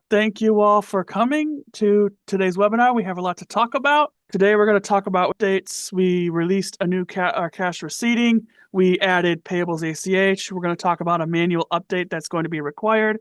Thank you all for coming to today's webinar. We have a lot to talk about. Today we're going to talk about updates. We released a new our cash receipting. We added payables ACH. We're going to talk about a manual update that's going to be required.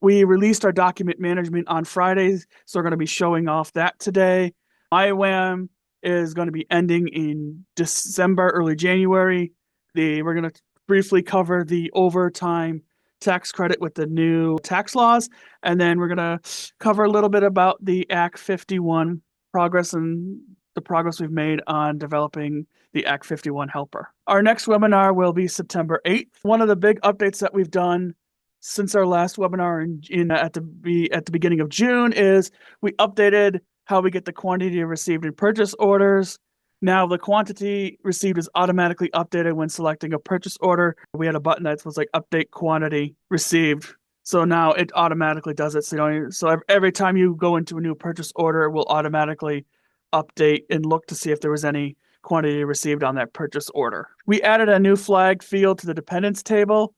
We released our document management on Fridays, so we're going to be showing off that today. IWAM is going to be ending in December, early January. We're going to briefly cover the overtime tax credit with the new tax laws, and then we're going to cover a little bit about the Act 51 progress and the progress we've made on developing the Act 51 helper. Our next webinar will be September 8th. One of the big updates that we've done since our last webinar at the beginning of June is we updated how we get the quantity received in purchase orders. Now the quantity received is automatically updated when selecting a purchase order. We had a button that was like update quantity received. So now it automatically does it. So every time you go into a new purchase order, it will automatically update and look to see if there was any quantity received on that purchase order. We added a new flag field to the dependents table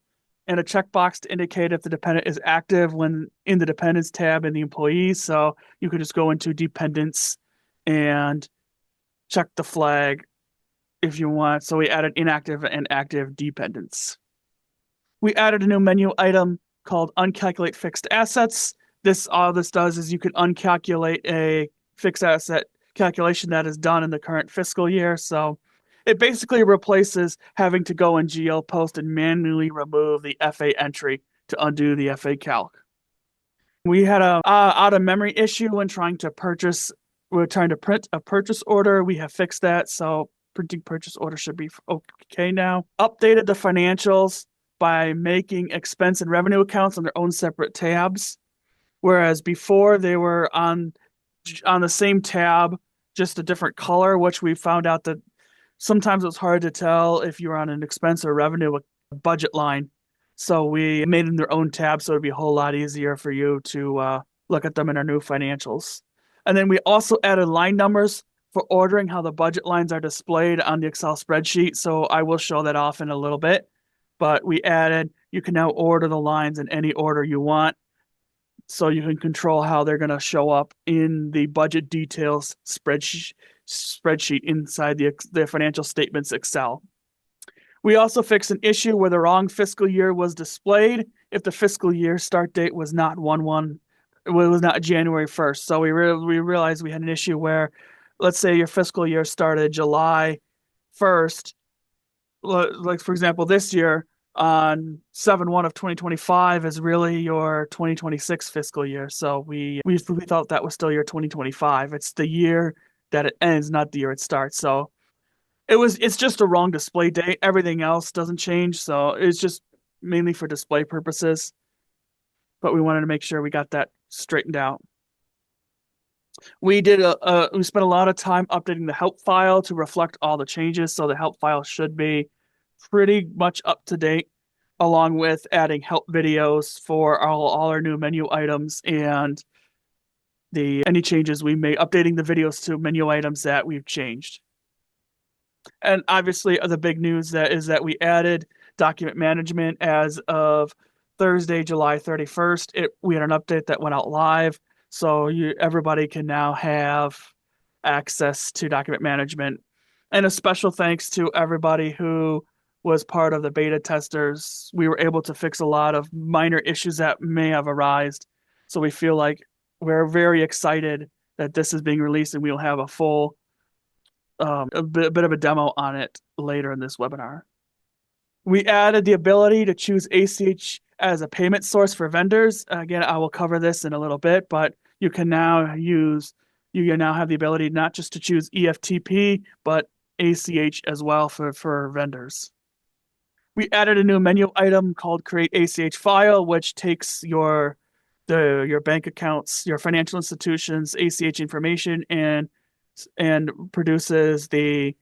and a checkbox to indicate if the dependent is active when in the dependents tab in the employees. So you could just go into dependents and check the flag if you want. So we added inactive and active dependents. We added a new menu item called uncalculate fixed assets. All this does is you can uncalculate a fixed asset calculation that is done in the current fiscal year. So it basically replaces having to go in GL Post and manually remove the FA entry to undo the FA calc. We had a out of memory issue when trying to print a purchase order. We have fixed that, so printing purchase order should be okay now. Updated the financials by making expense and revenue accounts on their own separate tabs, whereas before they were on the same tab, just a different color, which we found out that sometimes it was hard to tell if you were on an expense or revenue budget line. So we made them their own tab, so it'd be a whole lot easier for you to look at them in our new financials. And then we also added line numbers for ordering how the budget lines are displayed on the Excel spreadsheet. So I will show that off in a little bit. But we added, you can now order the lines in any order you want. So you can control how they're going to show up in the budget details spreadsheet inside the financial statements Excel. We also fixed an issue where the wrong fiscal year was displayed if the fiscal year start date was not 1/1, it was not January 1st. So we realized we had an issue where, let's say your fiscal year started July 1st, like for example, this year on 7/1 of 2025 is really your 2026 fiscal year. So we thought that was still your 2025. It's the year that it ends, not the year it starts. So it's just a wrong display date. Everything else doesn't change, so it's just mainly for display purposes. But we wanted to make sure we got that straightened out. We spent a lot of time updating the help file to reflect all the changes, so the help file should be pretty much up to date, along with adding help videos for all our new menu items and any changes we made, updating the videos to menu items that we've changed. And obviously, the big news is that we added document management as of Thursday, July 31st. We had an update that went out live, so everybody can now have access to document management. And a special thanks to everybody who was part of the beta testers. We were able to fix a lot of minor issues that may have arisen. So we feel like we're very excited that this is being released, and we'll have a full a bit of a demo on it later in this webinar. We added the ability to choose ACH as a payment source for vendors. Again, I will cover this in a little bit, but you now have the ability not just to choose EFTP, but ACH as well for vendors. We added a new menu item called Create ACH File, which takes your bank accounts, your financial institutions' ACH information and produces the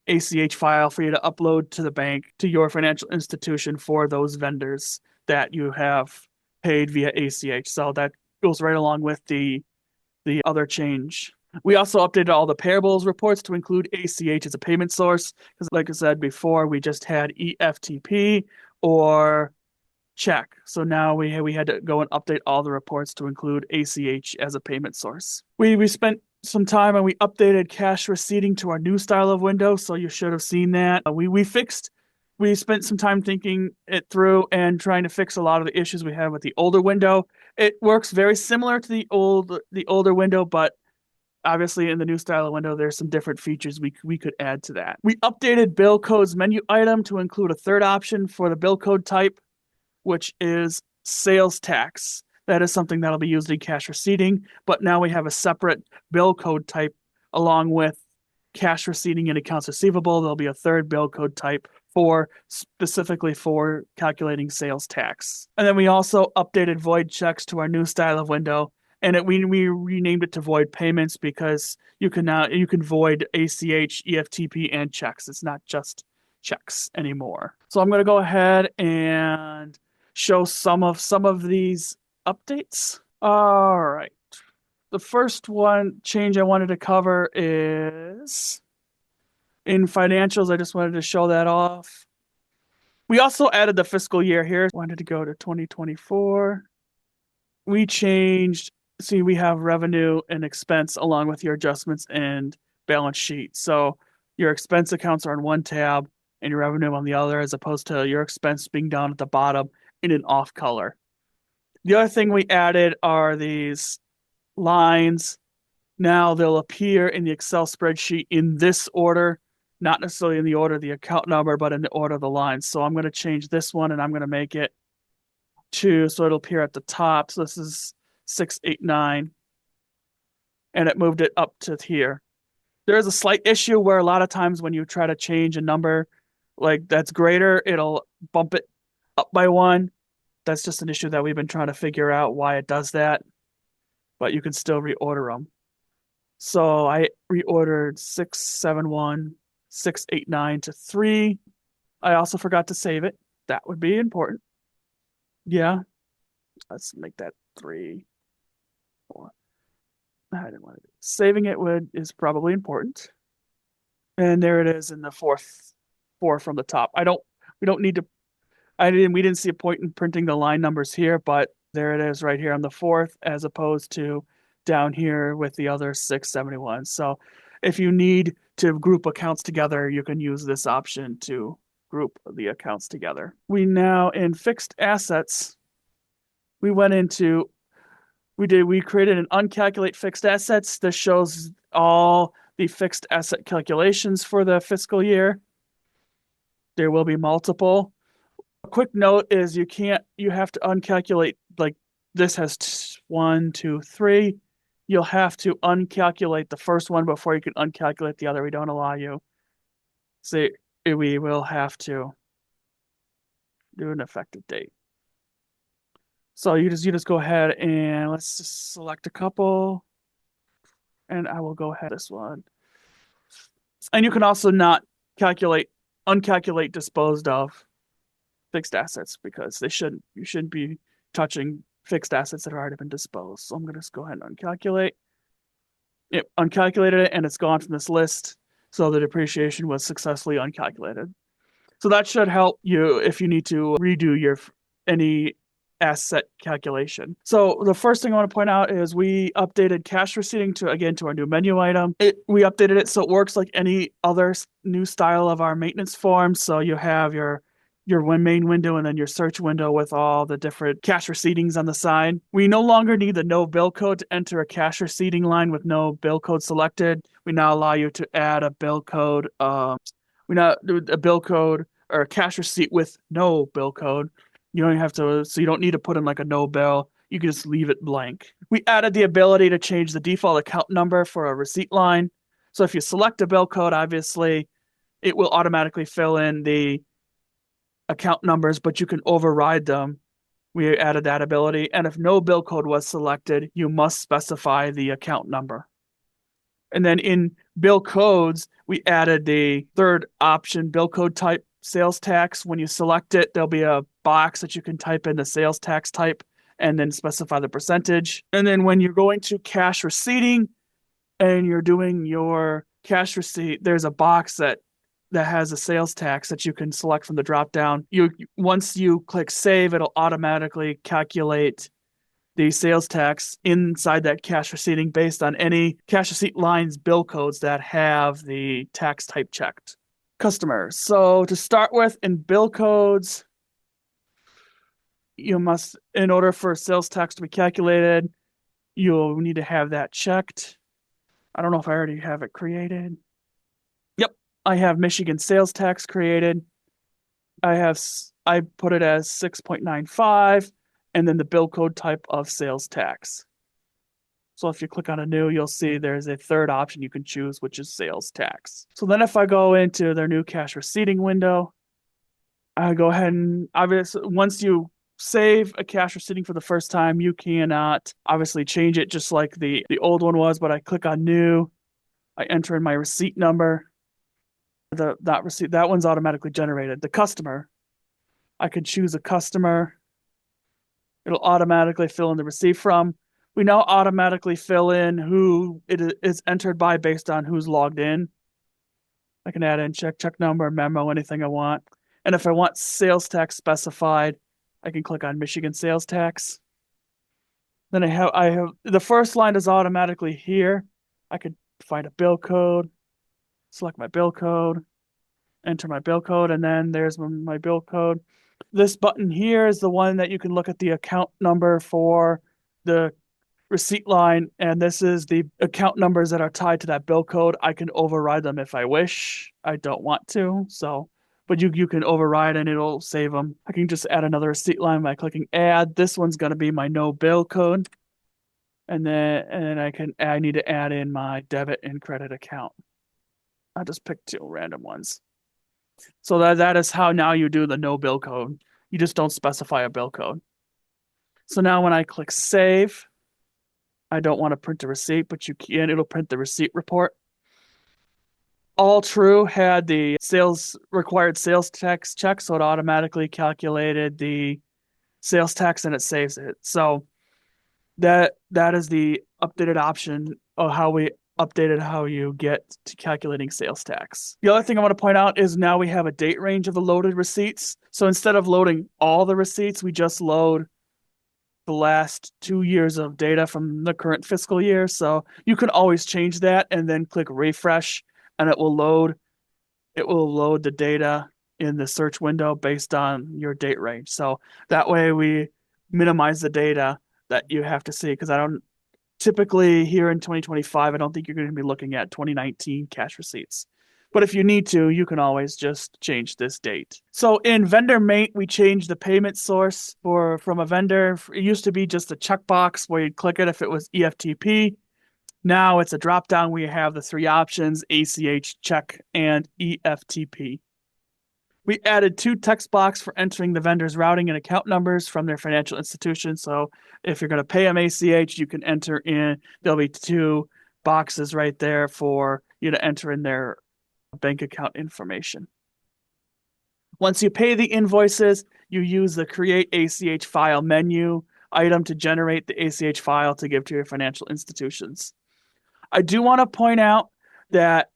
ACH file for you to upload to the bank, to your financial institution for those vendors that you have paid via ACH. So that goes right along with the other change. We also updated all the payables reports to include ACH as a payment source, because like I said before, we just had EFTP, or check. So now we had to go and update all the reports to include ACH as a payment source. We spent some time and we updated cash receipting to our new style of window. So you should have seen that. We spent some time thinking it through and trying to fix a lot of the issues we had with the older window. It works very similar to the older window, but obviously in the new style of window, there's some different features we could add to that. We updated bill codes menu item to include a third option for the bill code type, which is sales tax. That is something that'll be used in cash receipting, but now we have a separate bill code type along with cash receipting and accounts receivable. There'll be a third bill code type specifically for calculating sales tax. And then we also updated void checks to our new style of window, and we renamed it to void payments because you can void ACH, EFTP, and checks. It's not just checks anymore. So I'm going to go ahead and show some of these updates. All right. The first one change I wanted to cover is in financials. I just wanted to show that off. We also added the fiscal year here. Wanted to go to 2024. We changed, see, we have revenue and expense along with your adjustments and balance sheet. So your expense accounts are in one tab and your revenue on the other, as opposed to your expense being down at the bottom in an off color. The other thing we added are these lines. Now they'll appear in the Excel spreadsheet in this order, not necessarily in the order of the account number, but in the order of the lines. So I'm going to change this one and I'm going to make it so it'll appear at the top. So this is 689, and it moved it up to here. There is a slight issue where a lot of times when you try to change a number like that's greater, it'll bump it up by one. That's just an issue that we've been trying to figure out why it does that, but you can still reorder them. So I reordered 671, 689 to 3. I also forgot to save it. That would be important. Yeah. Let's make that 3, 4. I didn't want to do it. Saving it is probably important. And there it is in the fourth 4 from the top. We didn't see a point in printing the line numbers here, but there it is right here on the 4th, as opposed to down here with the other 671. So if you need to group accounts together, you can use this option to group the accounts together. We now, in fixed assets, we created an uncalculate fixed assets. This shows all the fixed asset calculations for the fiscal year. There will be multiple. A quick note is you have to uncalculate, like this has 1, 2, 3. You'll have to uncalculate the first one before you can uncalculate the other. We don't allow you. So we will have to do an effective date. So you just go ahead and let's just select a couple, and I will go ahead this one. And you can also not uncalculate disposed of fixed assets because you shouldn't be touching fixed assets that have already been disposed. So I'm going to just go ahead and uncalculate. It uncalculated it and it's gone from this list. So the depreciation was successfully uncalculated. So that should help you if you need to redo any asset calculation. So the first thing I want to point out is we updated cash receipting to our new menu item. We updated it so it works like any other new style of our maintenance form. So you have your main window and then your search window with all the different cash receiptings on the side. We no longer need the no bill code to enter a cash receipting line with no bill code selected. We now allow you to add a bill code. We now do a bill code or a cash receipt with no bill code. You don't need to put in like a no bill. You can just leave it blank. We added the ability to change the default account number for a receipt line. So if you select a bill code, obviously it will automatically fill in the account numbers, but you can override them. We added that ability. And if no bill code was selected, you must specify the account number. And then in bill codes, we added the third option, bill code type sales tax. When you select it, there'll be a box that you can type in the sales tax type and then specify the percentage. And then when you're going to cash receipting and you're doing your cash receipt, there's a box that that has a sales tax that you can select from the drop down. Once you click save, it'll automatically calculate the sales tax inside that cash receipting based on any cash receipt lines bill codes that have the tax type checked. Customers. So to start with, in bill codes, you must, in order for sales tax to be calculated, you'll need to have that checked. I don't know if I already have it created. Yep, I have Michigan sales tax created. I put it as 6.95 and then the bill code type of sales tax. So if you click on a new, you'll see there's a third option you can choose, which is sales tax. So then if I go into their new cash receipting window, I go ahead and obviously once you save a cash receipting for the first time, you cannot obviously change it just like the old one was, but I click on new, I enter in my receipt number. That one's automatically generated. The customer, I could choose a customer. It'll automatically fill in the receipt from. We now automatically fill in who it is entered by based on who's logged in. I can add in check number, memo, anything I want. And if I want sales tax specified, I can click on Michigan sales tax. Then I have the first line is automatically here. I could find a bill code, select my bill code, enter my bill code, and then there's my bill code. This button here is the one that you can look at the account number for the receipt line, and this is the account numbers that are tied to that bill code. I can override them if I wish. I don't want to, but you can override and it'll save them. I can just add another receipt line by clicking add. This one's going to be my no bill code. And then I need to add in my debit and credit account. I'll just pick two random ones. So that is how now you do the no bill code. You just don't specify a bill code. So now when I click save, I don't want to print a receipt, but you can. It'll print the receipt report. All True had the required sales tax check, so it automatically calculated the sales tax and it saves it. So that is the updated option of how we updated how you get to calculating sales tax. The other thing I want to point out is now we have a date range of the loaded receipts. So instead of loading all the receipts, we just load the last 2 years of data from the current fiscal year. So you can always change that and then click refresh and it will load the data in the search window based on your date range. So that way we minimize the data that you have to see, because I don't typically here in 2025, I don't think you're going to be looking at 2019 cash receipts. But if you need to, you can always just change this date. So in Vendor Mate, we changed the payment source from a vendor. It used to be just a checkbox where you'd click it if it was EFTP. Now it's a drop down. We have the three options: ACH, check, and EFTP. We added two text boxes for entering the vendor's routing and account numbers from their financial institution. So if you're going to pay them ACH, you can enter in, there'll be two boxes right there for you to enter in their bank account information. Once you pay the invoices, you use the Create ACH File menu item to generate the ACH file to give to your financial institutions. I do want to point out that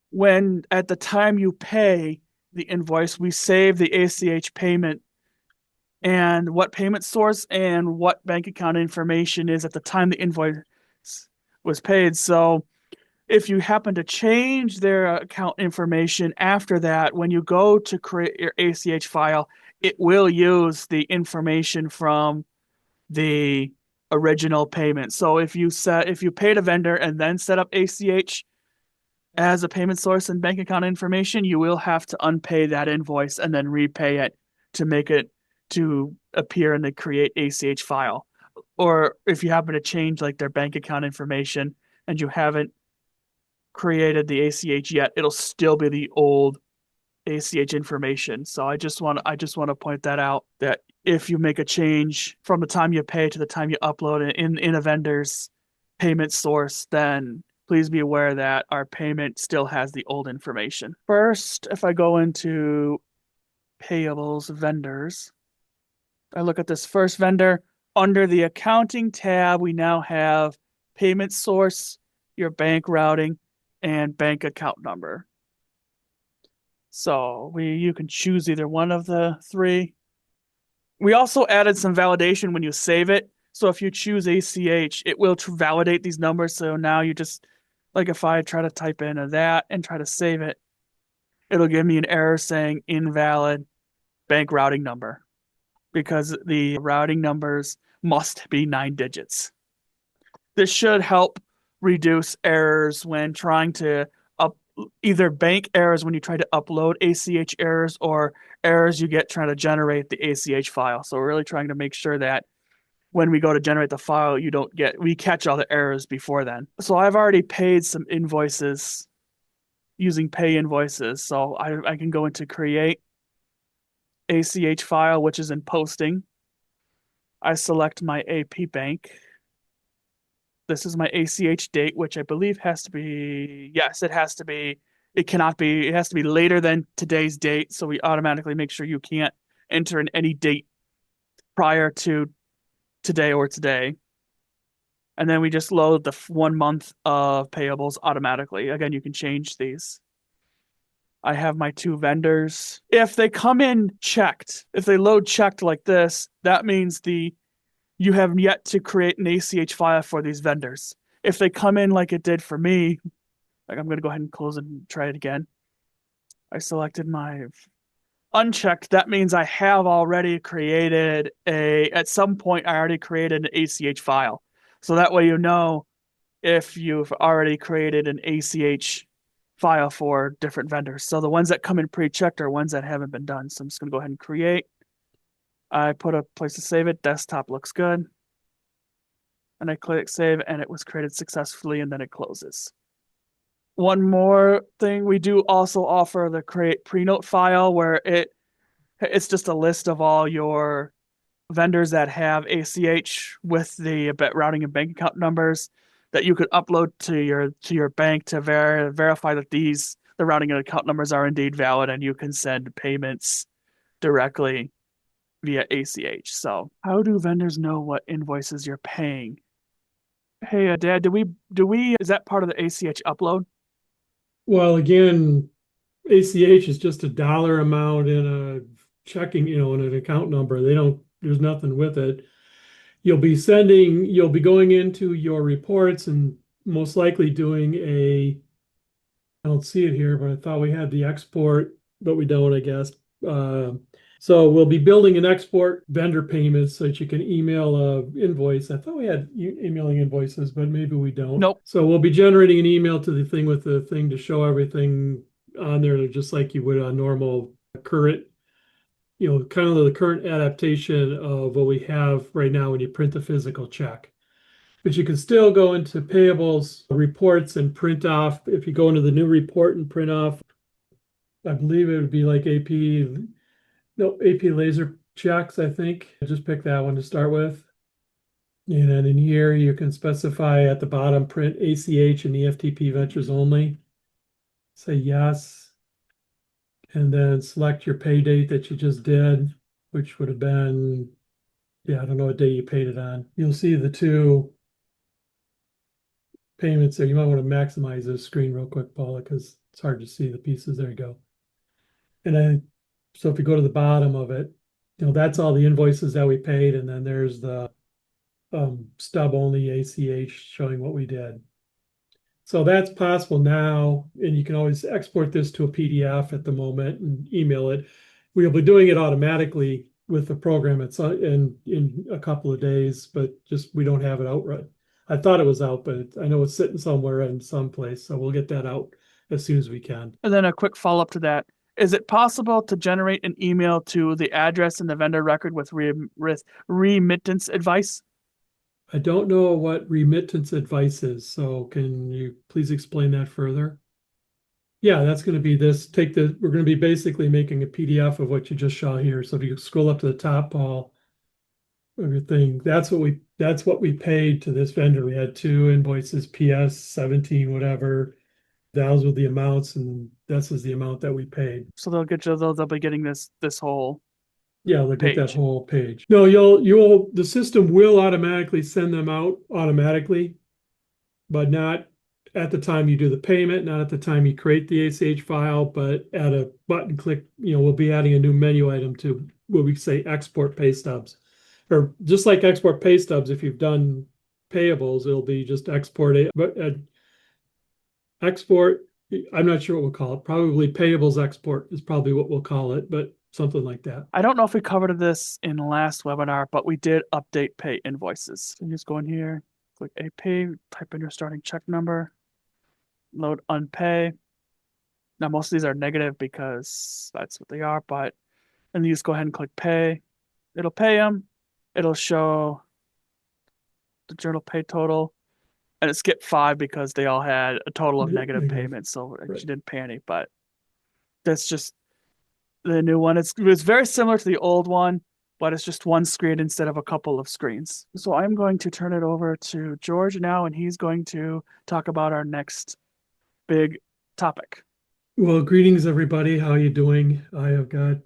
when at the time you pay the invoice, we save the ACH payment and what payment source and what bank account information is at the time the invoice was paid. So if you happen to change their account information after that, when you go to create your ACH file, it will use the information from the original payment. So if you paid a vendor and then set up ACH as a payment source and bank account information, you will have to unpay that invoice and then repay it to make it to appear in the Create ACH file. Or if you happen to change like their bank account information and you haven't created the ACH yet, it'll still be the old ACH information. So I just want to point that out, that if you make a change from the time you pay to the time you upload it in a vendor's payment source, then please be aware that our payment still has the old information. First, if I go into payables vendors, I look at this first vendor. Under the accounting tab, we now have payment source, your bank routing, and bank account number. So you can choose either one of the three. We also added some validation when you save it. So if you choose ACH, it will validate these numbers. So now you just, like if I try to type in that and try to save it, it'll give me an error saying invalid bank routing number because the routing numbers must be 9 digits. This should help reduce errors when trying to either bank errors when you try to upload ACH errors or errors you get trying to generate the ACH file. So we're really trying to make sure that when we go to generate the file, we catch all the errors before then. So I've already paid some invoices using pay invoices. So I can go into create ACH file, which is in posting. I select my AP bank. This is my ACH date, which I believe has to be, yes, it has to be, it cannot be, it has to be later than today's date. So we automatically make sure you can't enter in any date prior to today or today. And then we just load the 1 month of payables automatically. Again, you can change these. I have my 2 vendors. If they come in checked, if they load checked like this, that means you have yet to create an ACH file for these vendors. If they come in like it did for me, like I'm going to go ahead and close it and try it again. I selected my unchecked. That means I have already created at some point, I already created an ACH file. So that way you know if you've already created an ACH file for different vendors. So the ones that come in pre-checked are ones that haven't been done. So I'm just going to go ahead and create. I put a place to save it. Desktop looks good. And I click save and it was created successfully and then it closes. One more thing, we do also offer the create pre-note file where it's just a list of all your vendors that have ACH with the routing and bank account numbers that you could upload to your bank to verify that the routing and account numbers are indeed valid and you can send payments directly via ACH. So how do vendors know what invoices you're paying? Hey, Dad, is that part of the ACH upload? Well, again, ACH is just a dollar amount in a checking, in an account number. There's nothing with it. You'll be going into your reports and most likely doing I don't see it here, but I thought we had the export, but we don't, I guess. So we'll be building an export vendor payments so that you can email a invoice. I thought we had emailing invoices, but maybe we don't. Nope. So we'll be generating an email to the thing with the thing to show everything on there, just like you would a normal current, kind of the current adaptation of what we have right now when you print a physical check. But you can still go into payables reports and print off. If you go into the new report and print off, I believe it would be like AP laser checks, I think. Just pick that one to start with. And then in here, you can specify at the bottom, print ACH and EFTP ventures only. Say yes. And then select your pay date that you just did, which would have been, I don't know what day you paid it on. You'll see the 2 payments there. You might want to maximize this screen real quick, Paula, because it's hard to see the pieces. There you go. And then, so if you go to the bottom of it, that's all the invoices that we paid. And then there's the stub only ACH showing what we did. So that's possible now. And you can always export this to a PDF at the moment and email it. We'll be doing it automatically with the program in a couple of days, but just we don't have it out right. I thought it was out, but I know it's sitting somewhere in some place. So we'll get that out as soon as we can. And then a quick follow-up to that. Is it possible to generate an email to the address in the vendor record with remittance advice? I don't know what remittance advice is, so can you please explain that further? Yeah, that's going to be this. We're going to be basically making a PDF of what you just saw here. So if you scroll up to the top, Paul, of your thing, that's what we paid to this vendor. We had 2 invoices, PS 17, whatever. Those were the amounts, and this is the amount that we paid. So they'll be getting this whole Yeah, they'll get that page. whole page. No, the system will automatically send them out automatically, but not at the time you do the payment, not at the time you create the ACH file, but at a button click, we'll be adding a new menu item to what we say export pay stubs. Or just like export pay stubs, if you've done payables, it'll be just export it. But export, I'm not sure what we'll call it. Probably payables export is probably what we'll call it, but something like that. I don't know if we covered this in the last webinar, but we did update pay invoices. So you just go in here, click AP, type in your starting check number, load unpay. Now most of these are negative because that's what they are, but and you just go ahead and click pay. It'll pay them. It'll show the journal pay total, and it skipped 5 because they all had a total of negative payments, so Right. she didn't pay any. But that's just the new one. It's very similar to the old one, but it's just one screen instead of a couple of screens. So I'm going to turn it over to George now, and he's going to talk about our next big topic. Well, greetings everybody. How you doing?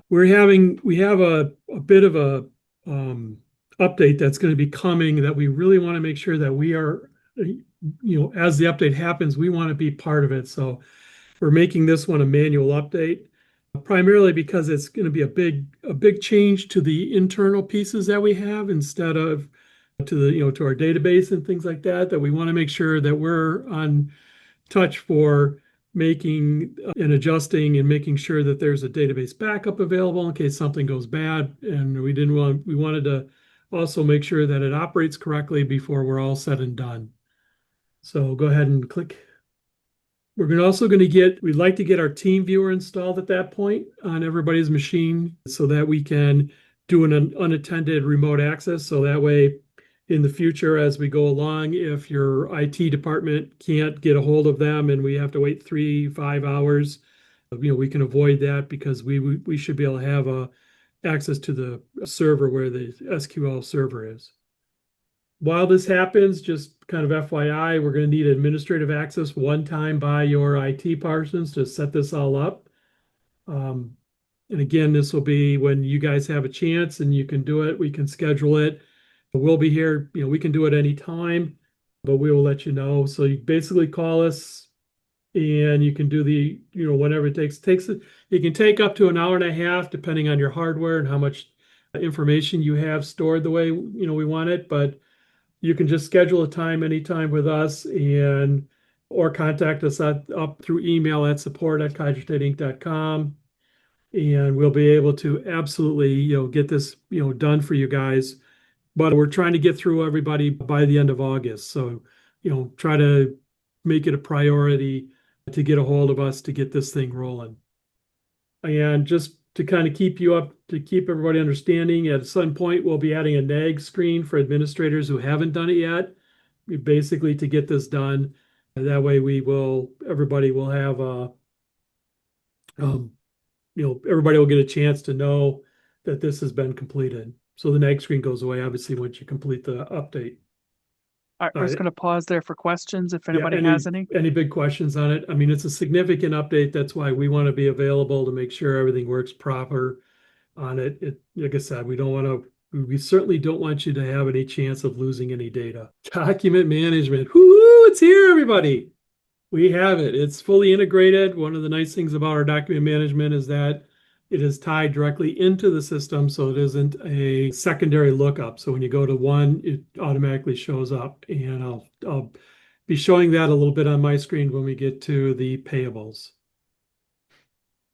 We have a bit of a update that's going to be coming that we really want to make sure that we are, as the update happens, we want to be part of it. So we're making this one a manual update, primarily because it's going to be a big change to the internal pieces that we have instead of to the, to our database and things like that, that we want to make sure that we're on touch for making and adjusting and making sure that there's a database backup available in case something goes bad. And we wanted to also make sure that it operates correctly before we're all said and done. So go ahead and click. We'd like to get our team viewer installed at that point on everybody's machine so that we can do an unattended remote access. So that way, in the future, as we go along, if your IT department can't get a hold of them and we have to wait 3-5 hours, we can avoid that because we should be able to have access to the server where the SQL server is. While this happens, just kind of FYI, we're going to need administrative access one time by your IT persons to set this all up. And again, this will be when you guys have a chance and you can do it. We can schedule it. We'll be here, we can do it any time, but we will let you know. So you basically call us and you can do the, whenever it takes it. It can take up to an hour and a half, depending on your hardware and how much information you have stored the way, we want it. But you can just schedule a time anytime with us or contact us up through email at support@kaiserstateinc.com. And we'll be able to absolutely, get this, done for you guys. But we're trying to get through everybody by the end of August. So, try to make it a priority to get a hold of us to get this thing rolling. And just to kind of keep you up, to keep everybody understanding, at some point, we'll be adding a NAG screen for administrators who haven't done it yet. Basically, to get this done. That way everybody will have everybody will get a chance to know that this has been completed. So the NAG screen goes away, obviously, once you complete the update. All right, we're just going to pause there for questions if anybody has any. Any big questions on it? I mean, it's a significant update. That's why we want to be available to make sure everything works proper on it. Like I said, we certainly don't want you to have any chance of losing any data. Document management. Whoo, it's here, everybody. We have it. It's fully integrated. One of the nice things about our document management is that it is tied directly into the system, so it isn't a secondary lookup. So when you go to one, it automatically shows up. And I'll be showing that a little bit on my screen when we get to the payables.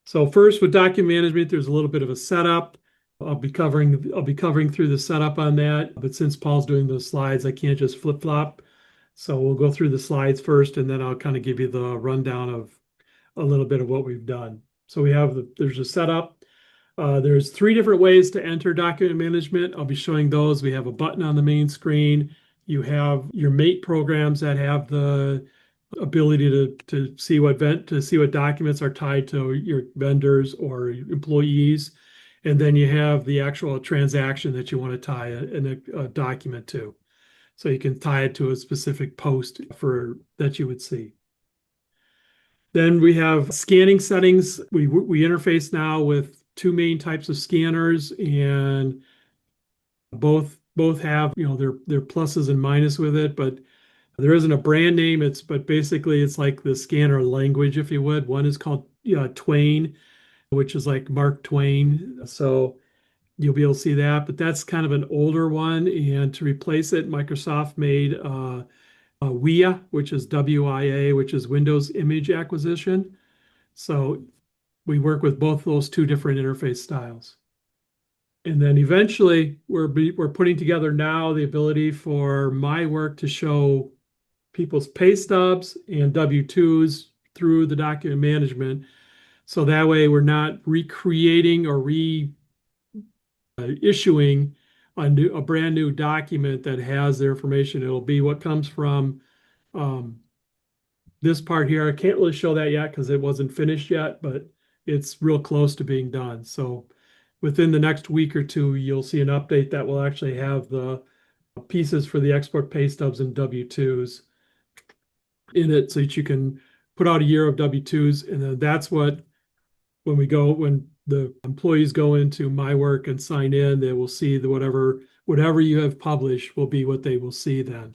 So first, with document management, there's a little bit of a setup. I'll be covering through the setup on that. But since Paul's doing the slides, I can't just flip-flop. So we'll go through the slides first, and then I'll kind of give you the rundown of a little bit of what we've done. So there's a setup. There's 3 different ways to enter document management. I'll be showing those. We have a button on the main screen. You have your mate programs that have the ability to see what documents are tied to your vendors or employees. And then you have the actual transaction that you want to tie a document to. So you can tie it to a specific post that you would see. Then we have scanning settings. We interface now with 2 main types of scanners, and both have their pluses and minuses with it. But There isn't a brand name, but basically it's like the scanner language, if you would. One is called Twain, which is like Mark Twain. So you'll be able to see that, but that's kind of an older one. And to replace it, Microsoft made WIA, which is WIA, which is Windows Image Acquisition. So we work with both those two different interface styles. And then eventually we're putting together now the ability for my work to show people's pay stubs and W-2s through the document management. So that way we're not recreating or issuing a brand new document that has their information. It'll be what comes from this part here. I can't really show that yet because it wasn't finished yet, but it's real close to being done. So within the next week or two, you'll see an update that will actually have the pieces for the export pay stubs and W-2s in it so that you can put out a year of W-2s. And then that's what, when the employees go into my work and sign in, they will see the whatever you have published will be what they will see then,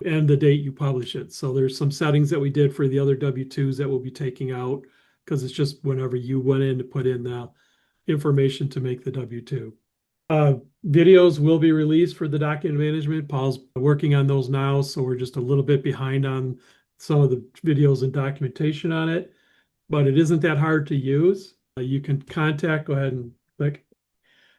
and the date you publish it. So there's some settings that we did for the other W-2s that we'll be taking out because it's just whenever you went in to put in the information to make the W-2. Videos will be released for the document management. Paul's working on those now, so we're just a little bit behind on some of the videos and documentation on it, but it isn't that hard to use. You can go ahead and click.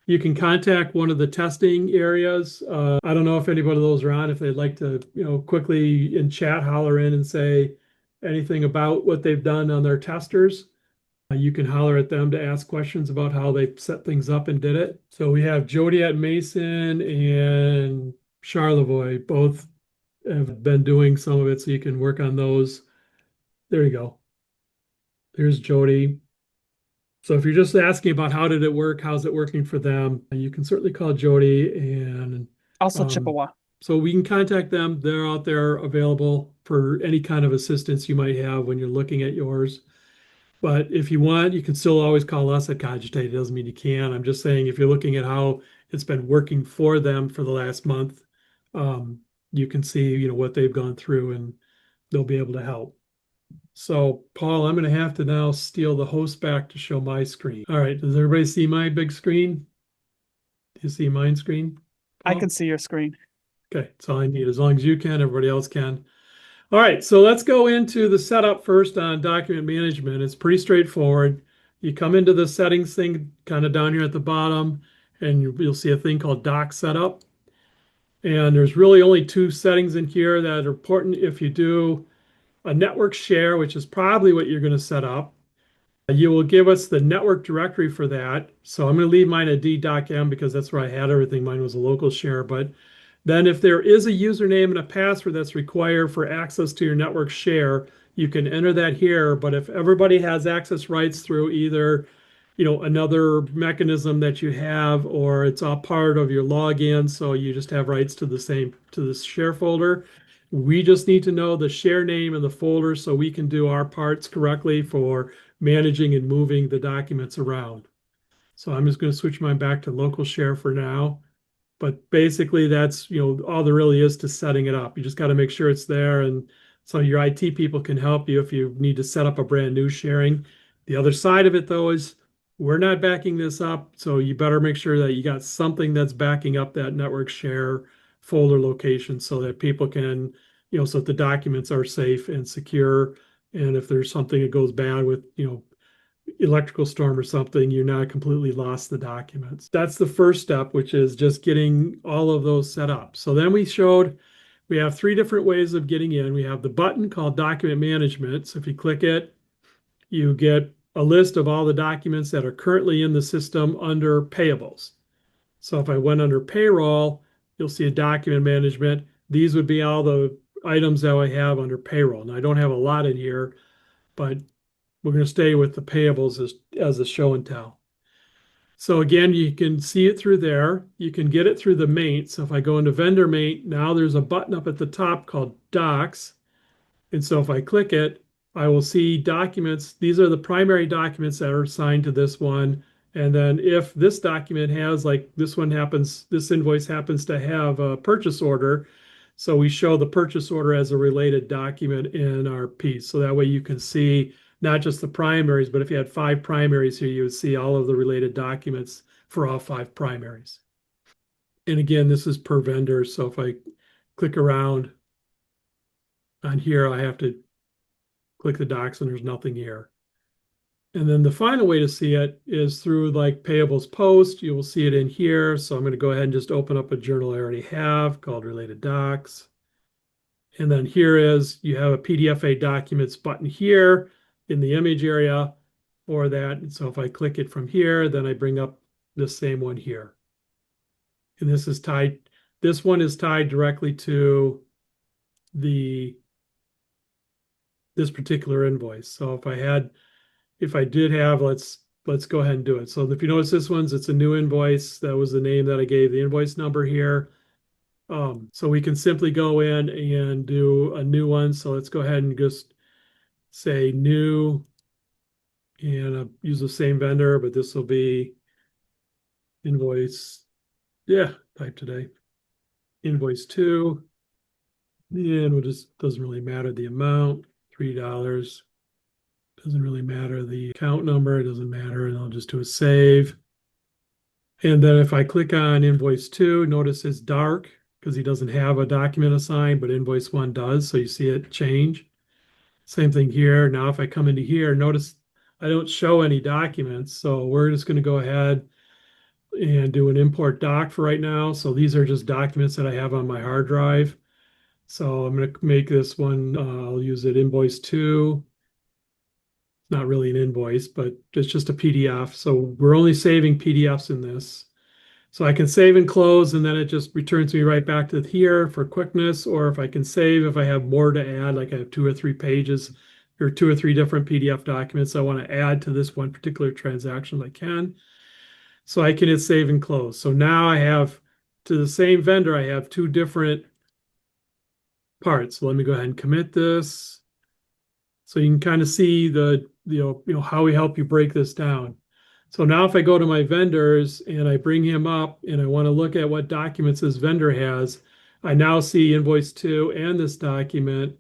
You can contact one of the testing areas. I don't know if anybody of those are on, if they'd like to, quickly in chat, holler in and say anything about what they've done on their testers. You can holler at them to ask questions about how they set things up and did it. So we have Jody at Mason and Charlevoix, both have been doing some of it, so you can work on those. There you go. There's Jody. So if you're just asking about how did it work, how's it working for them, you can certainly call Jody and Also Chippewa. so we can contact them. They're out there available for any kind of assistance you might have when you're looking at yours. But if you want, you can still always call us at Cogitate. It doesn't mean you can. I'm just saying if you're looking at how it's been working for them for the last month, you can see, what they've gone through and they'll be able to help. So Paul, I'm going to have to now steal the host back to show my screen. All right. Does everybody see my big screen? Do you see mine screen, I Paul? can see your screen. Okay. That's all I need. As long as you can, everybody else can. All right, so let's go into the setup first on document management. It's pretty straightforward. You come into the settings thing kind of down here at the bottom, and you'll see a thing called Doc Setup. And there's really only two settings in here that are important. If you do a network share, which is probably what you're going to set up, you will give us the network directory for that. So I'm going to leave mine at ddocm because that's where I had everything. Mine was a local share, but then if there is a username and a password that's required for access to your network share, you can enter that here. But if everybody has access rights through either, another mechanism that you have, or it's all part of your login, so you just have rights to the share folder, we just need to know the share name and the folder so we can do our parts correctly for managing and moving the documents around. So I'm just going to switch mine back to local share for now. But basically that's, all there really is to setting it up. You just got to make sure it's there. And so your IT people can help you if you need to set up a brand new sharing. The other side of it, though, is we're not backing this up. So you better make sure that you got something that's backing up that network share folder location so that people can, so that the documents are safe and secure. And if there's something that goes bad with, electrical storm or something, you're not completely lost the documents. That's the first step, which is just getting all of those set up. So then we have three different ways of getting in. We have the button called document management. So if you click it, you get a list of all the documents that are currently in the system under payables. So if I went under payroll, you'll see a document management. These would be all the items that I have under payroll. And I don't have a lot in here, but we're going to stay with the payables as a show and tell. So again, you can see it through there. You can get it through the main. So if I go into vendor main, now there's a button up at the top called docs. And so if I click it, I will see documents. These are the primary documents that are assigned to this one. And then if this document has, like this invoice happens to have a purchase order, So we show the purchase order as a related document in our piece. So that way you can see not just the primaries, but if you had 5 primaries here, you would see all of the related documents for all 5 primaries. And again, this is per vendor. So if I click around on here, I have to click the docs and there's nothing here. And then the final way to see it is through like payables post. You will see it in here. So I'm going to go ahead and just open up a journal I already have called related docs. And then here is, you have a PDFA documents button here in the image area for that. And so if I click it from here, then I bring up the same one here. And this is tied, this one is tied directly to this particular invoice. So if I did have, let's go ahead and do it. So if you notice this one's, it's a new invoice. That was the name that I gave the invoice number here. So we can simply go in and do a new one. So let's go ahead and just say new and use the same vendor, but this will be invoice. Yeah, type today. Invoice 2. And it just doesn't really matter the amount, $3. Doesn't really matter the account number, it doesn't matter, and I'll just do a save. And then if I click on invoice 2, notice it's dark because he doesn't have a document assigned, but invoice 1 does, so you see it change. Same thing here. Now if I come into here, notice I don't show any documents, so we're just going to go ahead and do an import doc for right now. So these are just documents that I have on my hard drive. So I'm going to make this one, I'll use it invoice 2. Not really an invoice, but it's just a PDF. So we're only saving PDFs in this. So I can save and close, and then it just returns me right back to here for quickness. Or if I can save, if I have more to add, like I have 2 or 3 pages or 2 or 3 different PDF documents I want to add to this one particular transaction, I can. So I can hit save and close. So now I have, to the same vendor, I have 2 different parts. So let me go ahead and commit this. So you can kind of see the, how we help you break this down. So now if I go to my vendors and I bring him up and I want to look at what documents this vendor has, I now see invoice 2 and this document,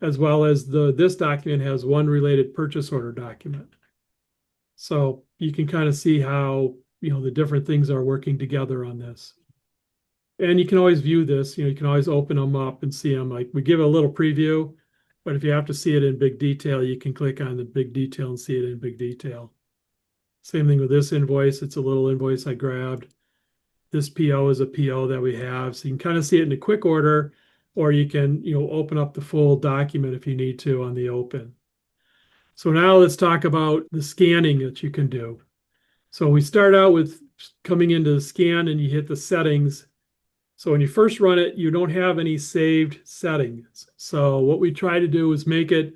as well as this document has one related purchase order document. So you can kind of see how, the different things are working together on this. And you can always view this, you can always open them up and see them. Like we give a little preview, but if you have to see it in big detail, you can click on the big detail and see it in big detail. Same thing with this invoice. It's a little invoice I grabbed. This PO is a PO that we have. So you can kind of see it in a quick order, or you can, open up the full document if you need to on the open. So now let's talk about the scanning that you can do. So we start out with coming into the scan and you hit the settings. So when you first run it, you don't have any saved settings. So what we try to do is make it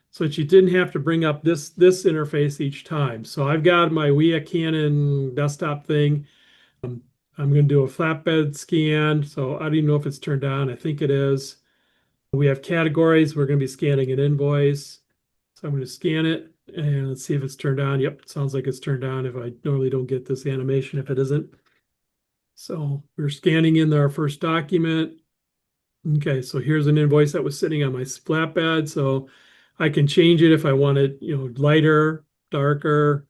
so that you didn't have to bring up this interface each time. So I've got my WIA Canon desktop thing. I'm going to do a flatbed scan. So I don't even know if it's turned on. I think it is. We have categories. We're going to be scanning an invoice. So I'm going to scan it and let's see if it's turned on. Yep, it sounds like it's turned on. If I normally don't get this animation if it isn't. So we're scanning in our first document. Okay, so here's an invoice that was sitting on my flatbed. So I can change it if I want it, lighter, darker,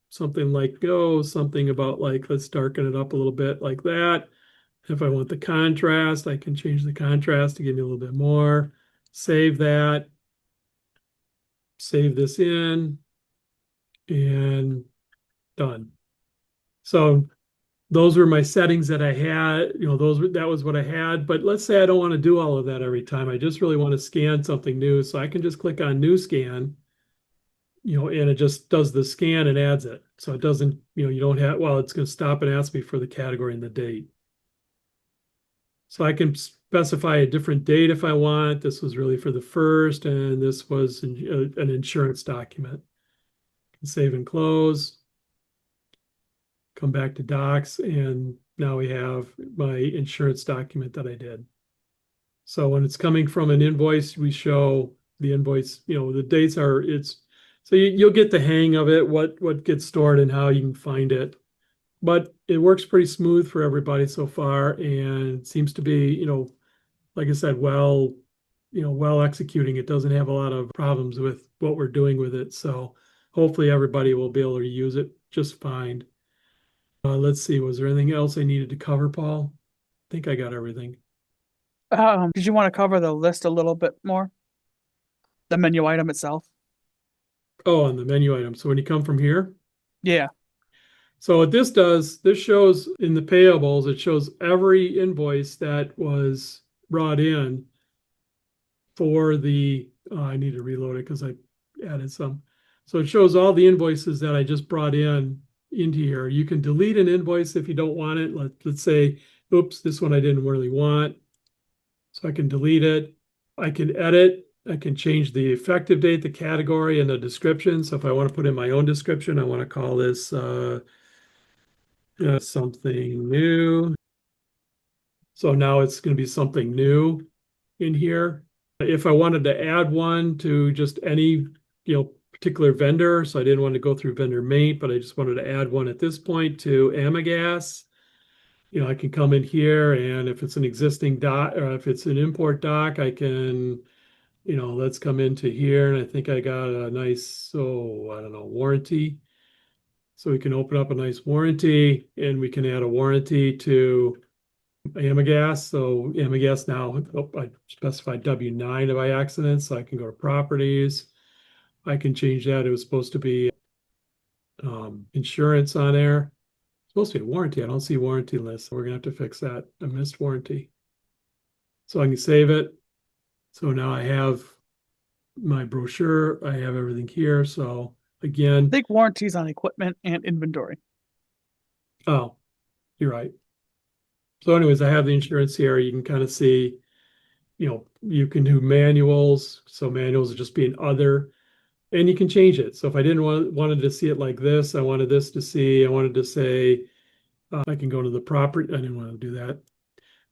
something like, something about like, let's darken it up a little bit like that. If I want the contrast, I can change the contrast to give me a little bit more. Save that. Save this in. And done. So those were my settings that I had, that was what I had. But let's say I don't want to do all of that every time. I just really want to scan something new. So I can just click on new scan, and it just does the scan and adds it. So it doesn't, you don't have, it's going to stop and ask me for the category and the date. So I can specify a different date if I want. This was really for the first, and this was an insurance document. Save and close. Come back to docs, and now we have my insurance document that I did. So when it's coming from an invoice, we show the invoice, the dates so you'll get the hang of it, what gets stored and how you can find it. but it works pretty smooth for everybody so far and seems to be, like I said, well executing. It doesn't have a lot of problems with what we're doing with it. So hopefully everybody will be able to use it just fine. Let's see, was there anything else I needed to cover, Paul? I think I got everything. Did you want to cover the list a little bit more? The menu item itself? Oh, on the menu item. So when you come from here, Yeah. so what this does, this shows in the payables, it shows every invoice that was brought in for I need to reload it because I added some. So it shows all the invoices that I just brought in into here. You can delete an invoice if you don't want it. Let's say, oops, this one I didn't really want. So I can delete it. I can edit. I can change the effective date, the category, and the description. So if I want to put in my own description, I want to call this something new. So now it's going to be something new in here. If I wanted to add one to just any, particular vendor, so I didn't want to go through vendor mate, but I just wanted to add one at this point to Amagas, I can come in here and if it's an existing doc or if it's an import doc, I can, let's come into here and I think I got a nice, I don't know, warranty. So we can open up a nice warranty and we can add a warranty to Amagas. So Amagas now, I specified W9 by accident, so I can go to properties. I can change that. It was supposed to be insurance on there. It's supposed to be a warranty. I don't see warranty list. So we're gonna have to fix that. I missed warranty. So I can save it. So now I have my brochure. I have everything here. So I again, think warranties on equipment and inventory. oh, you're right. So anyways, I have the insurance here. You can kind of see, you can do manuals. So manuals would just be an other, and you can change it. So if I didn't wanted to see it like this, I wanted to say, I can go to the property. I didn't want to do that.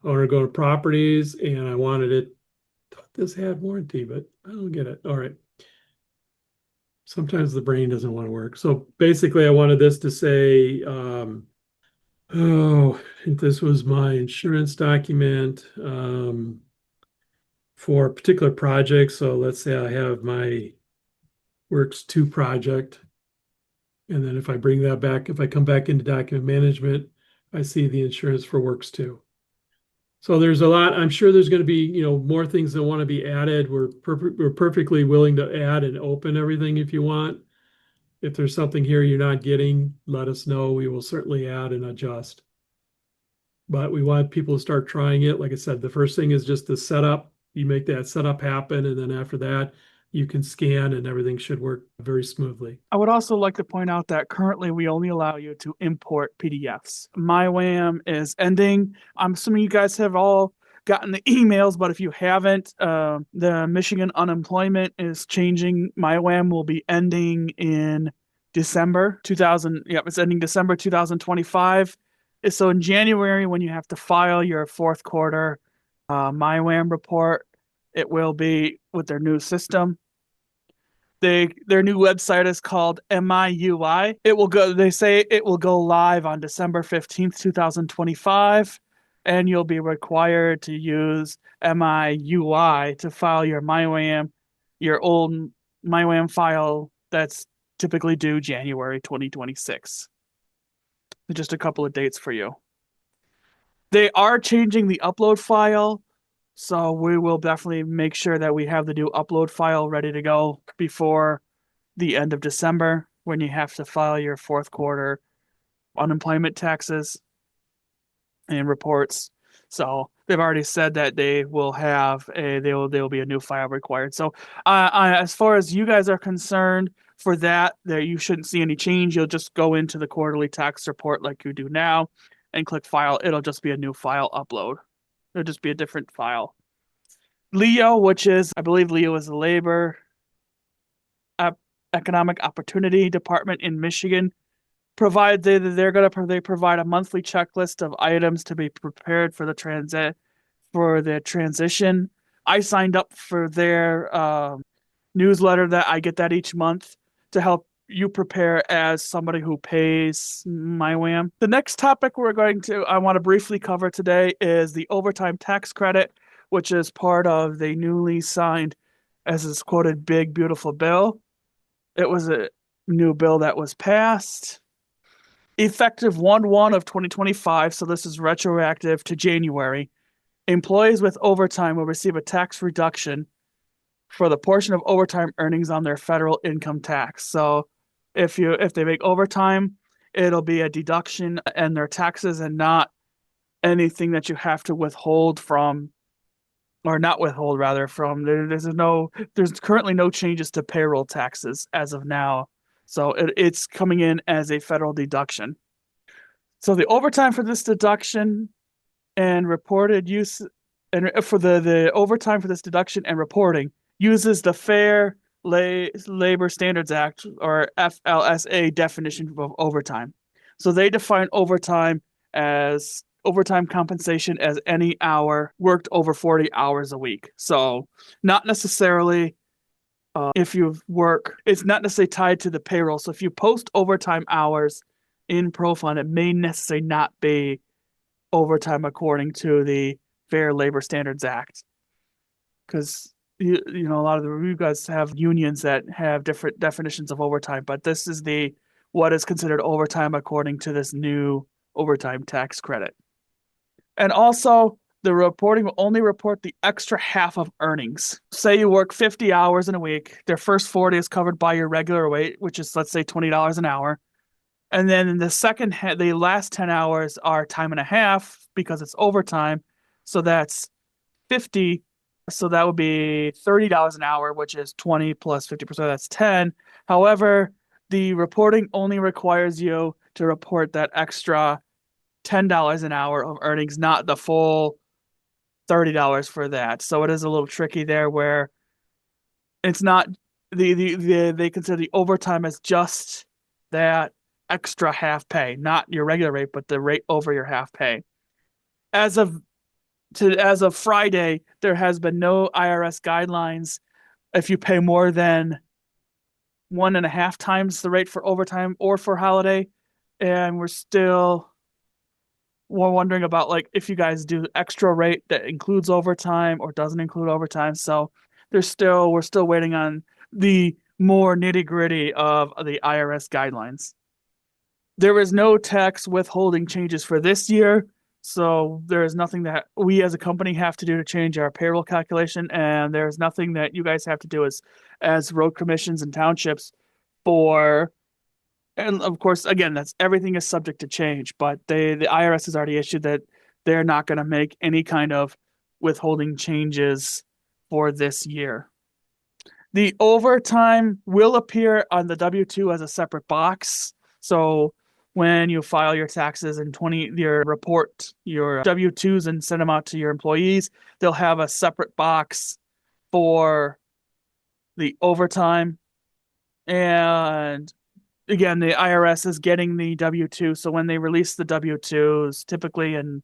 I want to go to properties and I wanted it, thought this had warranty, but I don't get it. All right. Sometimes the brain doesn't want to work. So basically I wanted this to say, this was my insurance document for a particular project. So let's say I have my Works 2 project. And then if I bring that back, if I come back into document management, I see the insurance for Works 2. So there's a lot. I'm sure there's going to be, more things that want to be added. We're perfectly willing to add and open everything if you want. If there's something here you're not getting, let us know. We will certainly add and adjust. But we want people to start trying it. Like I said, the first thing is just the setup. You make that setup happen, and then after that, you can scan and everything should work very smoothly. I would also like to point out that currently we only allow you to import PDFs. MyWAM is ending. I'm assuming you guys have all gotten the emails, but if you haven't, the Michigan unemployment is changing. MyWAM will be ending in December 2000. Yep, it's ending December 2025. So in January, when you have to file your fourth quarter MyWAM report, it will be with their new system. Their new website is called MIUI. They say it will go live on December 15th, 2025, and you'll be required to use MIUI to file your old MyWAM file that's typically due January 2026. Just a couple of dates for you. They are changing the upload file, so we will definitely make sure that we have the new upload file ready to go before the end of December when you have to file your fourth quarter unemployment taxes and reports. So they've already said that there will be a new file required. So as far as you guys are concerned, for that, there you shouldn't see any change. You'll just go into the quarterly tax report like you do now and click file. It'll just be a new file upload. It'll just be a different file. Leo, I believe Leo is the labor economic opportunity department in Michigan, they provide a monthly checklist of items to be prepared for the transition. I signed up for their newsletter that I get that each month to help you prepare as somebody who pays MyWham. The next topic I want to briefly cover today is the overtime tax credit, which is part of the newly signed, as is quoted, big, beautiful bill. It was a new bill that was passed effective 1/1 of 2025. So this is retroactive to January. Employees with overtime will receive a tax reduction for the portion of overtime earnings on their federal income tax. So if they make overtime, it'll be a deduction in their taxes and not anything that you have to withhold from, or not withhold rather from. There's currently no changes to payroll taxes as of now. So it's coming in as a federal deduction. So the overtime for this deduction and reported use, and for the overtime for this deduction and reporting uses the Fair Labor Standards Act, or FLSA, definition of overtime. So they define overtime compensation as any hour worked over 40 hours a week. So not necessarily if you work, it's not necessarily tied to the payroll. So if you post overtime hours in ProFund, it may necessarily not be overtime according to the Fair Labor Standards Act, because you know a lot of you guys have unions that have different definitions of overtime, but this is what is considered overtime according to this new overtime tax credit. And also, the reporting will only report the extra half of earnings. Say you work 50 hours in a week, their first 40 is covered by your regular rate, which is, let's say, $20 an hour. And then in the last 10 hours are time and a half because it's overtime. So that's 50. So that would be $30 an hour, which is 20 plus 50%. That's 10. However, the reporting only requires you to report that extra $10 an hour of earnings, not the full $30 for that. So it is a little tricky there, where it's not they consider the overtime as just that extra half pay, not your regular rate, but the rate over your half pay. As of Friday, there has been no IRS guidelines if you pay more than 1.5 times the rate for overtime or for holiday. And we're wondering about, like, if you guys do extra rate that includes overtime or doesn't include overtime. So we're still waiting on the more nitty-gritty of the IRS guidelines. There is no tax withholding changes for this year, so there is nothing that we as a company have to do to change our payroll calculation, and there's nothing that you guys have to do as road commissions and townships for. And of course, again, everything is subject to change, but the IRS has already issued that they're not going to make any kind of withholding changes for this year. The overtime will appear on the W-2 as a separate box. So when you file your taxes and report your W-2s and send them out to your employees, they'll have a separate box for the overtime. And again, the IRS is getting the W-2, so when they release the W-2s, typically, and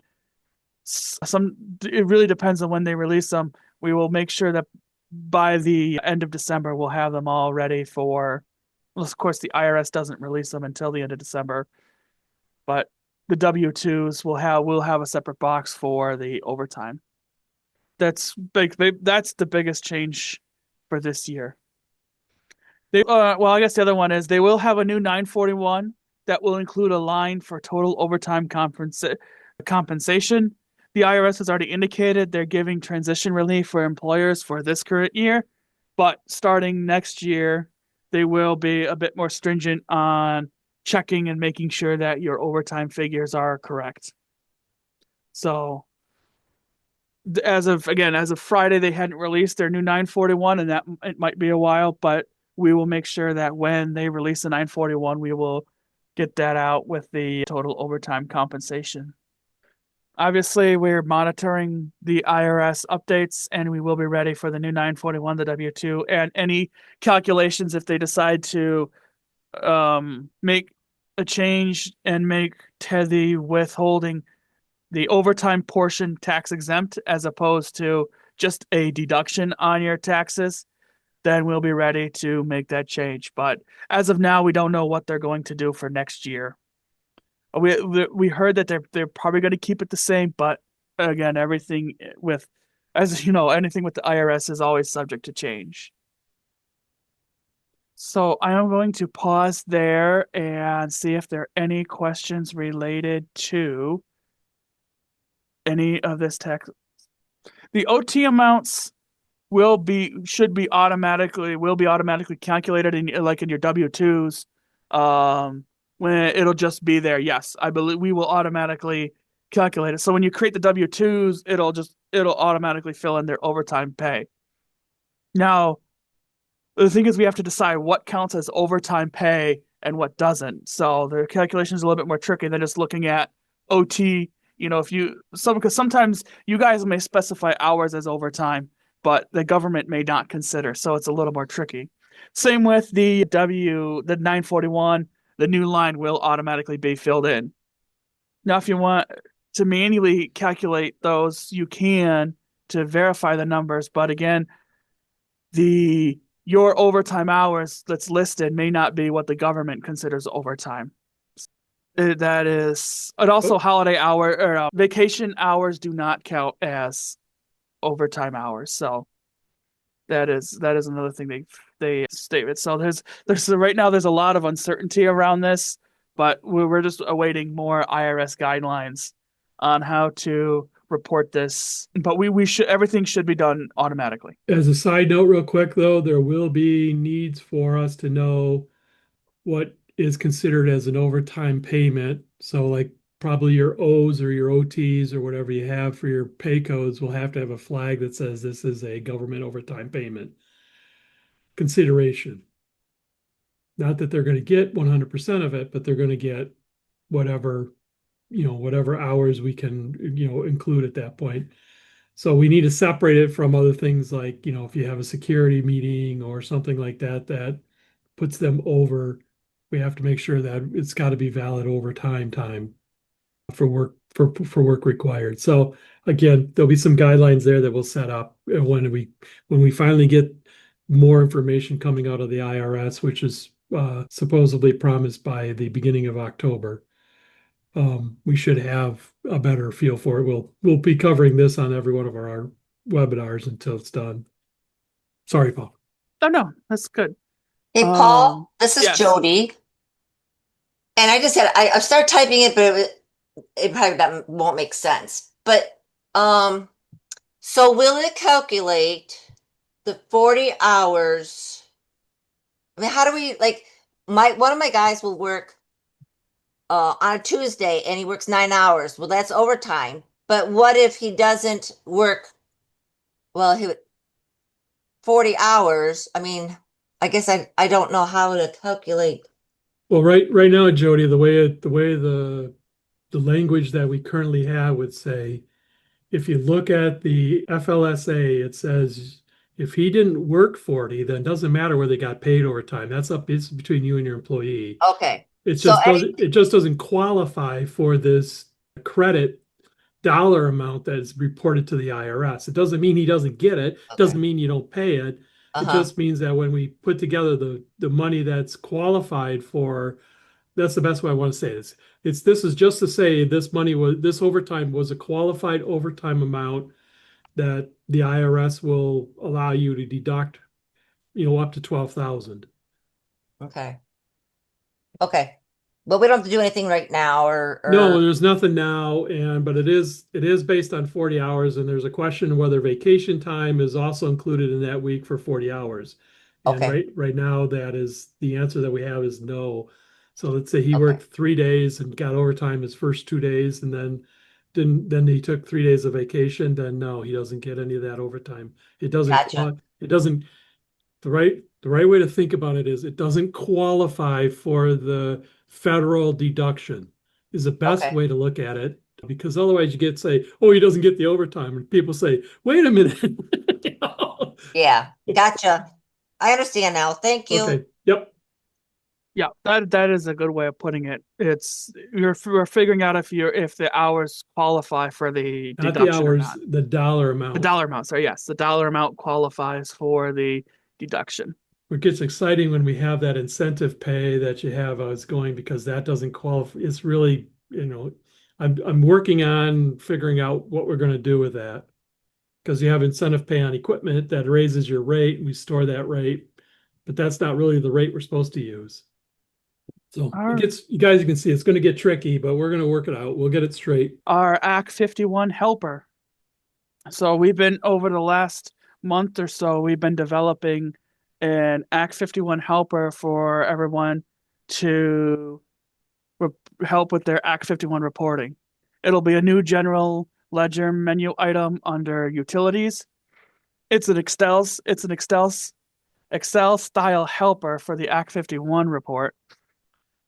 it really depends on when they release them, we will make sure that by the end of December, we'll have them all ready for. Well, of course, the IRS doesn't release them until the end of December, but the W-2s will have a separate box for the overtime. That's big. That's the biggest change for this year. I guess the other one is they will have a new 941 that will include a line for total overtime compensation. The IRS has already indicated they're giving transition relief for employers for this current year, but starting next year, they will be a bit more stringent on checking and making sure that your overtime figures are correct. So as of Friday, they hadn't released their new 941, and that it might be a while, but we will make sure that when they release the 941, we will get that out with the total overtime compensation. Obviously, we're monitoring the IRS updates, and we will be ready for the new 941, the W-2, and any calculations if they decide to make a change and make the withholding, the overtime portion, tax exempt as opposed to just a deduction on your taxes. then we'll be ready to make that change. But as of now, we don't know what they're going to do for next year. We heard that they're probably going to keep it the same, but again, everything with, as you know, anything with the IRS is always subject to change. So I am going to pause there and see if there are any questions related to any of this text. The OT amounts should be automatically calculated in your W-2s. When it'll just be there. Yes, I believe we will automatically calculate it. So when you create the W-2s, it'll automatically fill in their overtime pay. Now, the thing is we have to decide what counts as overtime pay and what doesn't. So the calculation is a little bit more tricky than just looking at OT. Because sometimes you guys may specify hours as overtime, but the government may not consider. So it's a little more tricky. Same with the 941, the new line will automatically be filled in. Now, if you want to manually calculate those, you can to verify the numbers. But again, your overtime hours that's listed may not be what the government considers overtime. That is, and also holiday hour or vacation hours do not count as overtime hours. So that is another thing they state it. So there's right now there's a lot of uncertainty around this, but we're just awaiting more IRS guidelines on how to report this. But everything should be done automatically. As a side note, real quick though, there will be needs for us to know what is considered as an overtime payment. So like probably your O's or your OTs or whatever you have for your pay codes will have to have a flag that says this is a government overtime payment consideration. Not that they're going to get 100% of it, but they're going to get whatever hours we can, include at that point. So we need to separate it from other things like, if you have a security meeting or something like that, that puts them over, we have to make sure that it's got to be valid overtime time for work required. So again, there'll be some guidelines there that we'll set up when we finally get more information coming out of the IRS, which is supposedly promised by the beginning of October. We should have a better feel for it. We'll be covering this on every one of our webinars until it's done. Sorry, Paul. Oh no, that's good. Hey, Paul, this is yes. Jody. And I just I started typing it, but it probably won't make sense. But so will it calculate the 40 hours? I mean, how do we one of my guys will work on a Tuesday and he works 9 hours. Well, that's overtime. But what if he doesn't work? Well, 40 hours. I mean, I guess I don't know how to calculate. Well, right now, Jody, the way the language that we currently have would say, if you look at the FLSA, it says if he didn't work 40, then it doesn't matter whether they got paid overtime. It's between you and your employee. Okay. It just doesn't qualify for this credit dollar amount that is reported to the IRS. It doesn't mean he doesn't get it. It doesn't mean you don't pay it. It just means that when we put together the money that's qualified for, that's the best way I want to say this. This is just to say this overtime was a qualified overtime amount that the IRS will allow you to deduct, up to $12,000. Okay. But we don't have to do anything right now or... No, there's nothing now, but it is based on 40 hours, and there's a question whether vacation time is also included in that week for 40 hours. And Okay. right now, that is the answer that we have is no. So let's say he worked 3 days and got overtime his first 2 days, and then he took 3 days of vacation, then no, he doesn't get any of that overtime. It doesn't. Gotcha. It doesn't. The right way to think about it is it doesn't qualify for the federal deduction is the best way to look at it, because otherwise you say, oh, he doesn't get the overtime, and people say, wait a minute. Yeah, gotcha. I understand now. Thank you. Okay. Yep. Yeah, that is a good way of putting it. We're figuring out if the hours qualify for the Not deduction the hours, or not. the dollar amount. The dollar amount. So yes, the dollar amount qualifies for the deduction. It gets exciting when we have that incentive pay that you have us going, because that doesn't qualify. It's really, I'm working on figuring out what we're going to do with that. Because you have incentive pay on equipment that raises your rate, and we store that rate, but that's not really the rate we're supposed to use. So it gets, you guys, you can see it's going to get tricky, but we're going to work it out. We'll get it straight. Our Act 51 helper. So we've been, over the last month or so, we've been developing an Act 51 helper for everyone to help with their Act 51 reporting. It'll be a new general ledger menu item under utilities. It's an Excel style helper for the Act 51 report.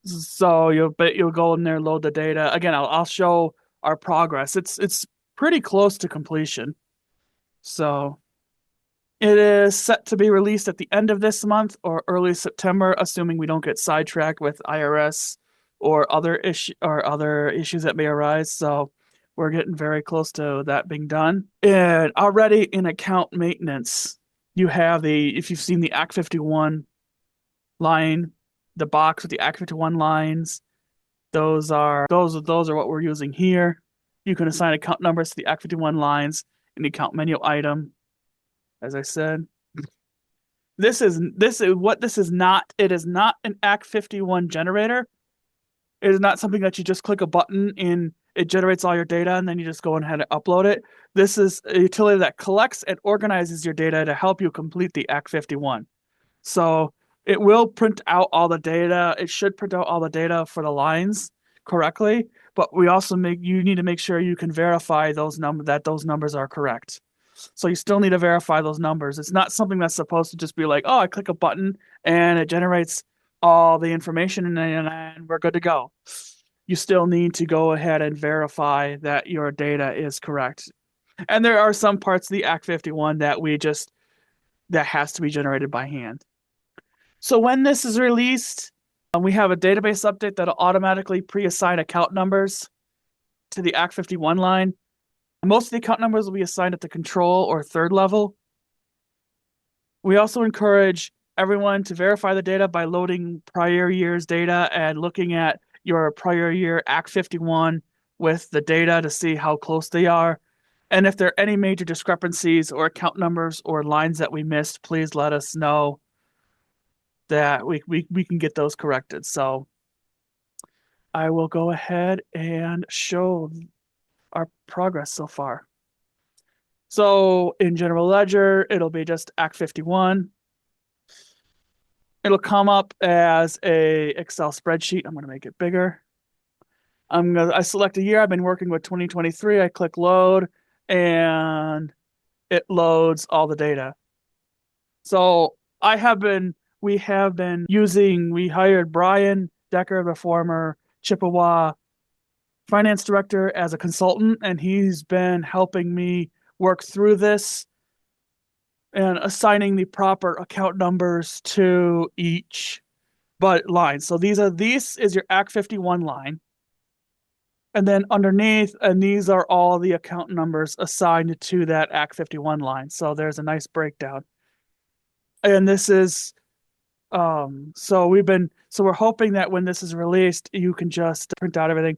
So you'll go in there, load the data. Again, I'll show our progress. It's pretty close to completion. So it is set to be released at the end of this month or early September, assuming we don't get sidetracked with IRS or other issues that may arise. So we're getting very close to that being done. And already in account maintenance, you have if you've seen the Act 51 line, the box with the Act 51 lines, those are what we're using here. You can assign account numbers to the Act 51 lines in the account menu item. As I said, this is not. It is not an Act 51 generator. It is not something that you just click a button and it generates all your data and then you just go ahead and upload it. This is a utility that collects and organizes your data to help you complete the Act 51. So it will print out all the data. It should print out all the data for the lines correctly, but you need to make sure you can verify that those numbers are correct. So you still need to verify those numbers. It's not something that's supposed to just be like, oh, I click a button and it generates all the information and we're good to go. You still need to go ahead and verify that your data is correct. And there are some parts of the Act 51 that has to be generated by hand. So when this is released, we have a database update that'll automatically pre-assign account numbers to the Act 51 line. Most of the account numbers will be assigned at the control or third level. We also encourage everyone to verify the data by loading prior year's data and looking at your prior year Act 51 with the data to see how close they are. And if there are any major discrepancies or account numbers or lines that we missed, please let us know that we can get those corrected. So I will go ahead and show our progress so far. So in general ledger, it'll be just Act 51. It'll come up as a Excel spreadsheet. I'm going to make it bigger. I select a year. I've been working with 2023. I click load and it loads all the data. So we hired Brian Decker, the former Chippewa finance director, as a consultant, and he's been helping me work through this and assigning the proper account numbers to each line. So this is your Act 51 line. And then underneath, and these are all the account numbers assigned to that Act 51 line. So there's a nice breakdown. And this is so we're hoping that when this is released, you can just print out everything.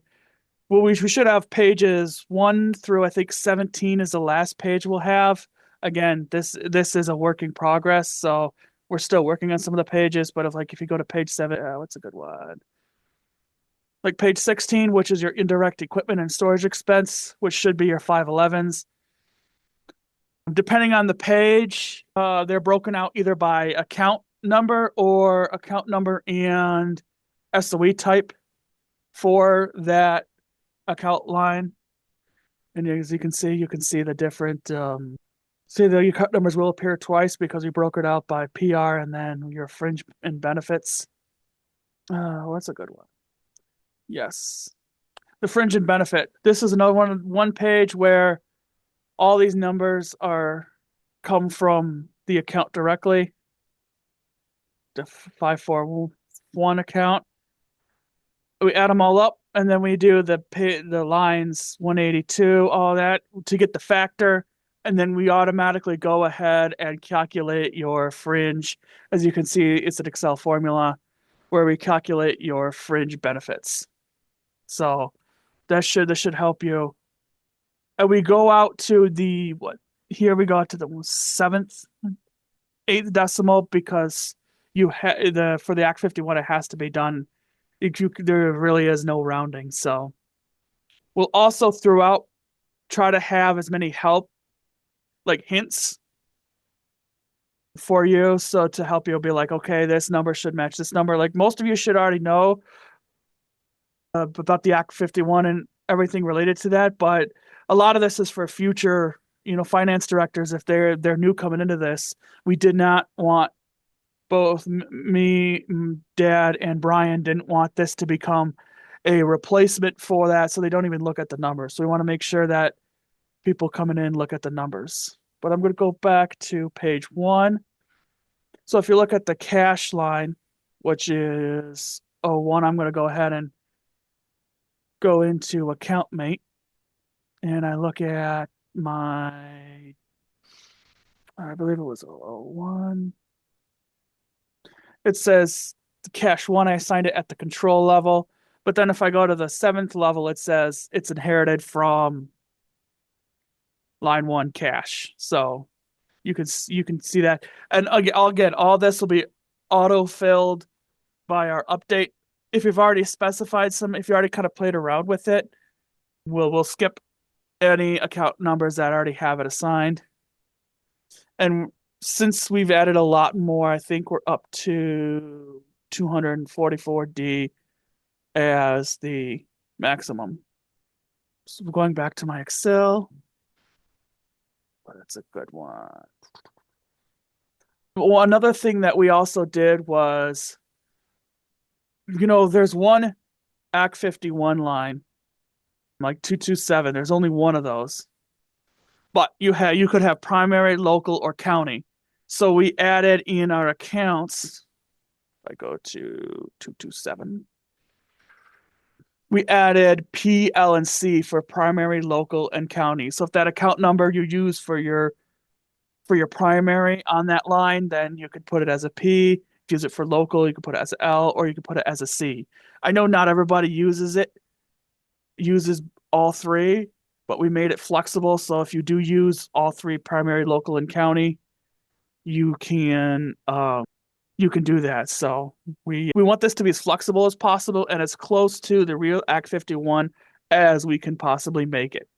Well, we should have pages 1 through, I think, 17 is the last page we'll have. Again, this is a work in progress, so we're still working on some of the pages. But if you go to page 7, what's a good one? Like page 16, which is your indirect equipment and storage expense, which should be your 511s. Depending on the page, they're broken out either by account number or account number and SOE type for that account line. And as you can see the different the account numbers will appear twice because we broke it out by PR and then your fringe and benefits. What's a good one? Yes, the fringe and benefit. This is another one page where all these numbers come from the account directly. The 541 account. We add them all up, and then we do the lines 182, all that to get the factor, and then we automatically go ahead and calculate your fringe. As you can see, it's an Excel formula where we calculate your fringe benefits. So this should help you. And we go out to the here we go out to the 7th, 8th decimal, because for the Act 51 it has to be done. There really is no rounding. So we'll also throughout try to have as many help, like hints for you, so to help you be like, okay, this number should match this number. Like most of you should already know about the Act 51 and everything related to that, but a lot of this is for future, finance directors. If they're new coming into this, we did not want, both me, Dad, and Brian didn't want this to become a replacement for that, so they don't even look at the numbers. So we want to make sure that people coming in look at the numbers. But I'm going to go back to page 1. So if you look at the cash line, which is 01, I'm going to go ahead and go into account mate, and I look at I believe it was 01. It says cash 1, I assigned it at the control level, but then if I go to the 7th level, it says it's inherited from line 1 cash. So you can see that. And again, all this will be auto-filled by our update. If you've already specified if you already kind of played around with it, we'll skip any account numbers that already have it assigned. And since we've added a lot more, I think we're up to 244D as the maximum. So going back to my Excel, but it's a good one. Well, another thing that we also did was, there's one Act 51 line, like 227. There's only one of those. But you could have primary, local, or county. So we added in our accounts, if I go to 227, we added P, L, and C for primary, local, and county. So if that account number you use for your primary on that line, then you could put it as a P. If you use it for local, you could put it as an L, or you could put it as a C. I know not everybody uses all three, but we made it flexible. So if you do use all three, primary, local, and county, you can do that. So we want this to be as flexible as possible and as close to the real Act 51 as we can possibly make it.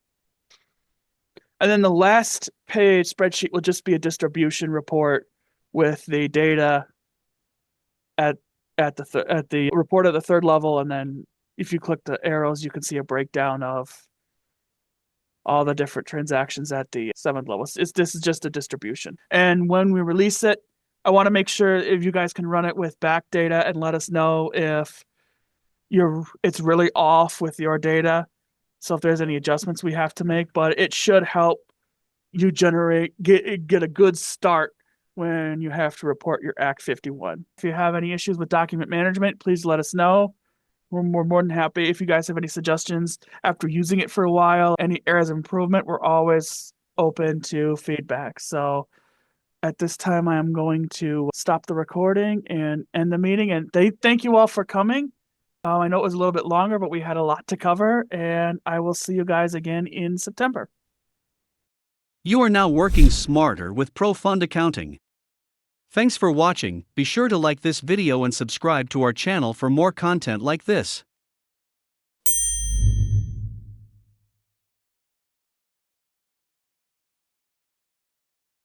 And then the last page spreadsheet will just be a distribution report with the data at the report at the 3rd level. And then if you click the arrows, you can see a breakdown of all the different transactions at the 7th level. This is just a distribution. And when we release it, I want to make sure if you guys can run it with back data and let us know if it's really off with your data. So if there's any adjustments we have to make, but it should help you get a good start when you have to report your Act 51. If you have any issues with document management, please let us know. We're more than happy. If you guys have any suggestions after using it for a while, any areas of improvement, we're always open to feedback. So at this time, I am going to stop the recording and end the meeting. And thank you all for coming. I know it was a little bit longer, but we had a lot to cover, and I will see you guys again in September. You are now working smarter with ProFund Accounting. Thanks for watching. Be sure to like this video and subscribe to our channel for more content like this.